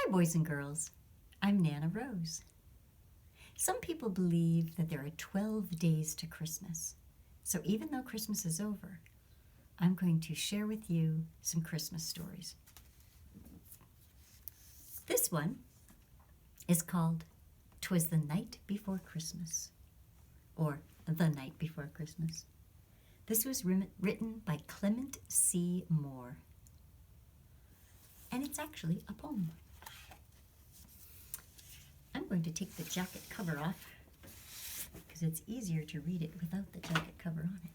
Hi, boys and girls. I'm Nana Rose. Some people believe that there are 12 days to Christmas. So even though Christmas is over, I'm going to share with you some Christmas stories. This one is called "'Twas the Night Before Christmas," or "The Night Before Christmas." This was written by Clement C. Moore, and it's actually a poem. I'm going to take the jacket cover off because it's easier to read it without the jacket cover on it.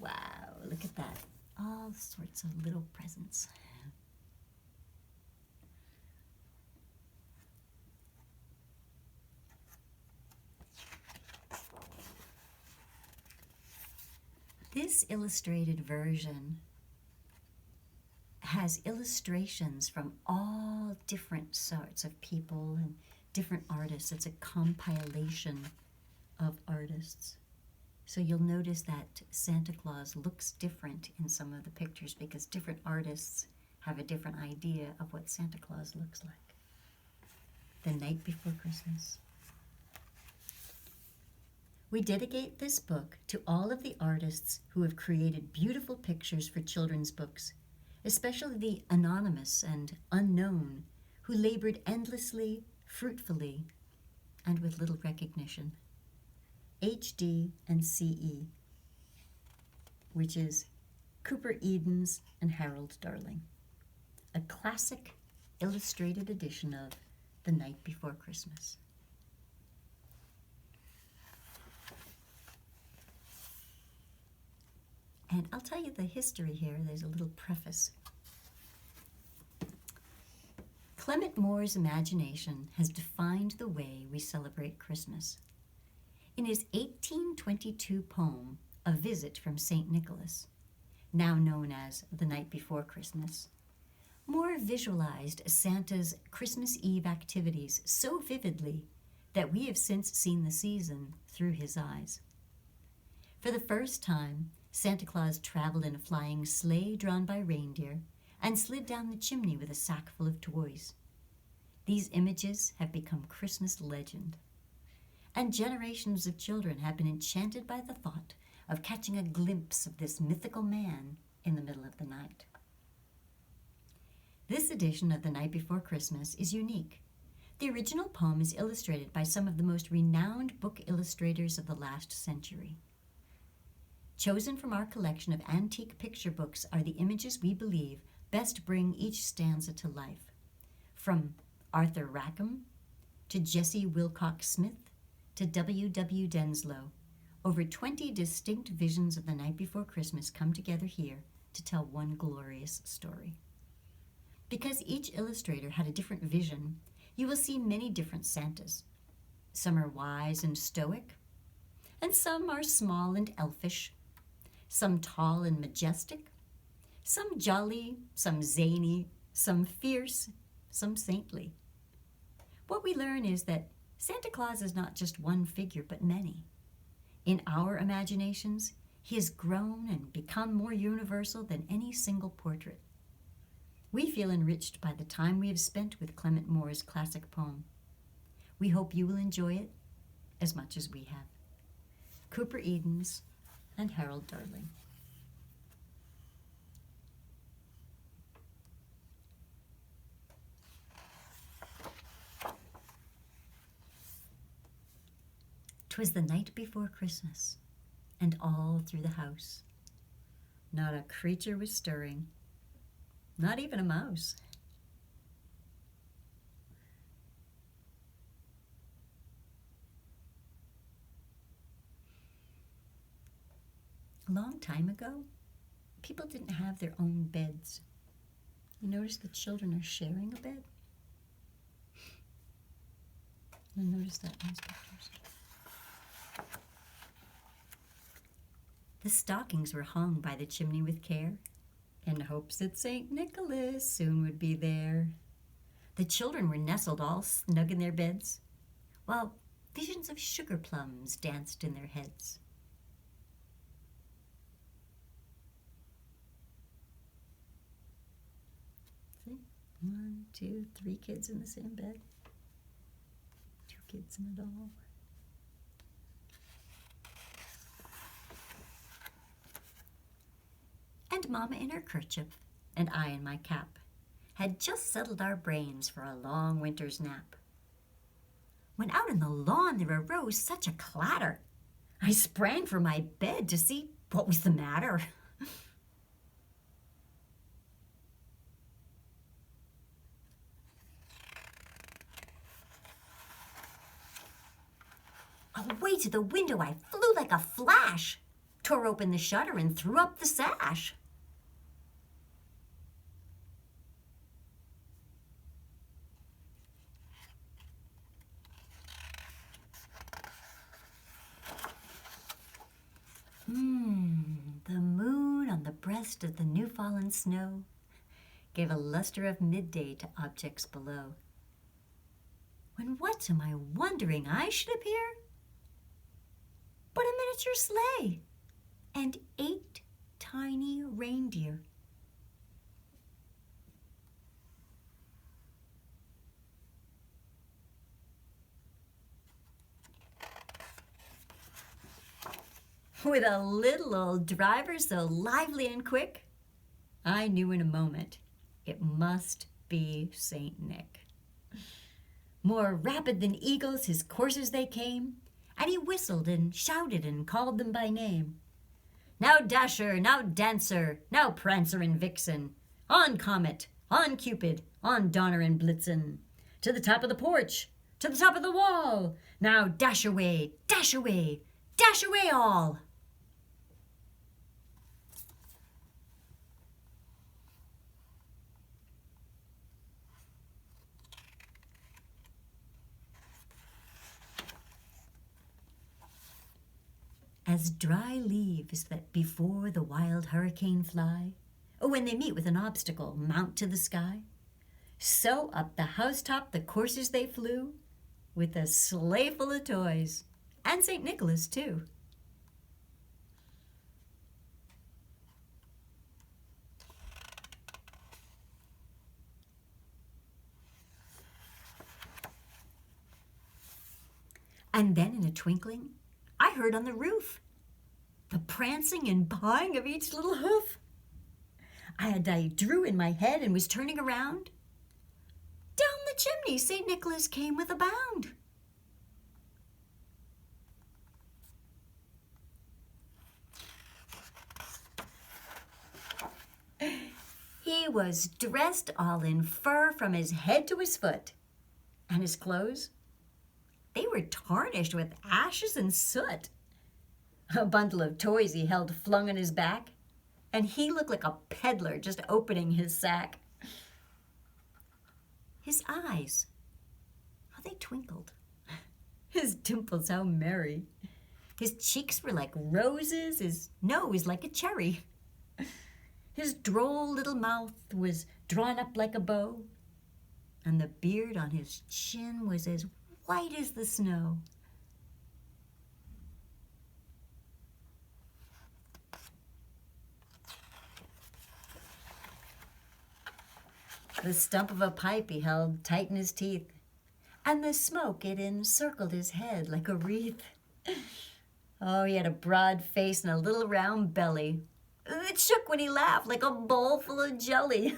Wow, look at that. All sorts of little presents. This illustrated version has illustrations from all different sorts of people and different artists. It's a compilation of artists. So you'll notice that Santa Claus looks different in some of the pictures because different artists have a different idea of what Santa Claus looks like. The Night Before Christmas. We dedicate this book to all of the artists who have created beautiful pictures for children's books, especially the anonymous and unknown who labored endlessly, fruitfully, and with little recognition. HD and CE, which is Cooper Edens and Harold Darling, a classic illustrated edition of The Night Before Christmas. And I'll tell you the history here. There's a little preface. Clement Moore's imagination has defined the way we celebrate Christmas. In his 1822 poem, A Visit from St. Nicholas, now known as The Night Before Christmas, Moore visualized Santa's Christmas Eve activities so vividly that we have since seen the season through his eyes. For the first time, Santa Claus traveled in a flying sleigh drawn by reindeer and slid down the chimney with a sack full of toys. These images have become Christmas legend, and generations of children have been enchanted by the thought of catching a glimpse of this mythical man in the middle of the night. This edition of The Night Before Christmas is unique. The original poem is illustrated by some of the most renowned book illustrators of the last century. Chosen from our collection of antique picture books are the images we believe best bring each stanza to life. From Arthur Rackham to Jessie Wilcox Smith to W. W. Denslow, over 20 distinct visions of The Night Before Christmas come together here to tell one glorious story. Because each illustrator had a different vision, you will see many different Santas. Some are wise and stoic, and some are small and elfish, some tall and majestic, some jolly, some zany, some fierce, some saintly. What we learn is that Santa Claus is not just one figure, but many. In our imaginations, he has grown and become more universal than any single portrait. We feel enriched by the time we have spent with Clement Moore's classic poem. We hope you will enjoy it as much as we have. Cooper Edens and Harold Darling. "'Twas the night before Christmas, and all through the house not a creature was stirring, not even a mouse. A long time ago, people didn't have their own beds. You notice the children are sharing a bed? I noticed that in these pictures. The stockings were hung by the chimney with care, in hopes that St. Nicholas soon would be there. The children were nestled all snug in their beds, while visions of sugar plums danced in their heads. See? 1, 2, 3 kids in the same bed. 2 kids and a doll. And Mama in her kerchief, and I in my cap, had just settled our brains for a long winter's nap. When out on the lawn there arose such a clatter, I sprang from my bed to see what was the matter. Away to the window I flew like a flash, tore open the shutter and threw up the sash. The moon on the breast of the new-fallen snow gave a luster of midday to objects below. When what to my wondering eyes should appear but a miniature sleigh and 8 tiny reindeer. With a little old driver so lively and quick, I knew in a moment it must be Saint Nick. More rapid than eagles his coursers they came, and he whistled and shouted and called them by name. Now Dasher, now Dancer, now Prancer and Vixen, on Comet, on Cupid, on Donner and Blitzen, to the top of the porch, to the top of the wall, now dash away, dash away, dash away all. As dry leaves that before the wild hurricane fly, or when they meet with an obstacle mount to the sky, so up the housetop the coursers they flew, with a sleigh full of toys, and St. Nicholas too. And then in a twinkling, I heard on the roof the prancing and pawing of each little hoof. I drew in my head and was turning around. Down the chimney St. Nicholas came with a bound. He was dressed all in fur from his head to his foot, and his clothes, they were tarnished with ashes and soot. A bundle of toys he held flung on his back, and he looked like a peddler just opening his sack. His eyes, how they twinkled. His dimples, how merry. His cheeks were like roses, his nose like a cherry. His droll little mouth was drawn up like a bow, and the beard on his chin was as white as the snow. The stump of a pipe he held tight in his teeth, and the smoke, it encircled his head like a wreath. Oh, he had a broad face and a little round belly. It shook when he laughed like a bowl full of jelly.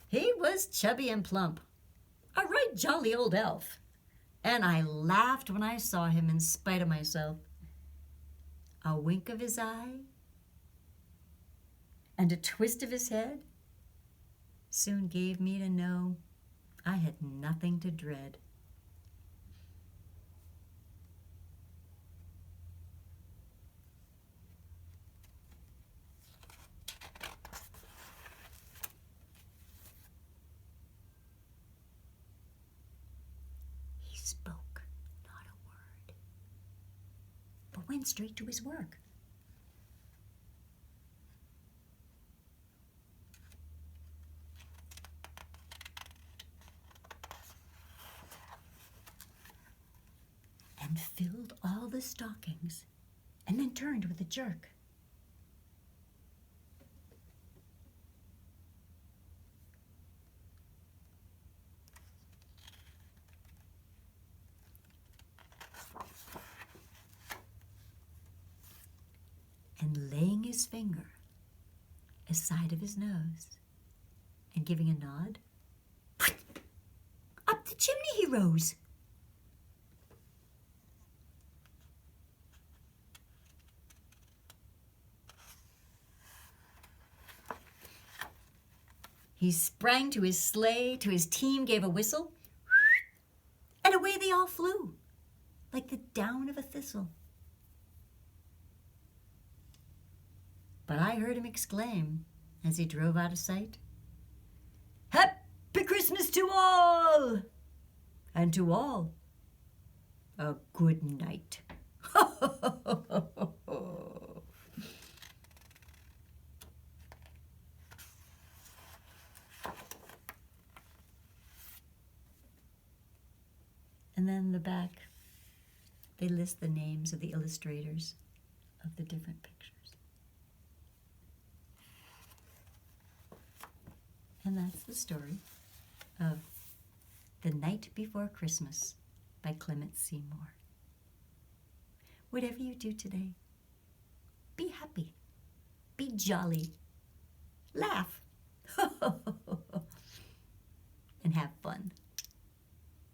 He was chubby and plump, a right jolly old elf, and I laughed when I saw him in spite of myself. A wink of his eye and a twist of his head soon gave me to know I had nothing to dread. He spoke not a word, but went straight to his work. And filled all the turned with a jerk. And laying his finger aside of his nose and giving a nod, up the chimney he rose. He sprang to his sleigh, to his team gave a whistle, and away they all flew, like the down of a thistle. But I heard him exclaim, as he drove out of sight, "Happy Christmas to all, and to all a good night." And then in the back, they list the names of the illustrators of the different pictures. And that's the story of The Night Before Christmas by Clement Seymour. Whatever you do today, be happy, be jolly, laugh, and have fun.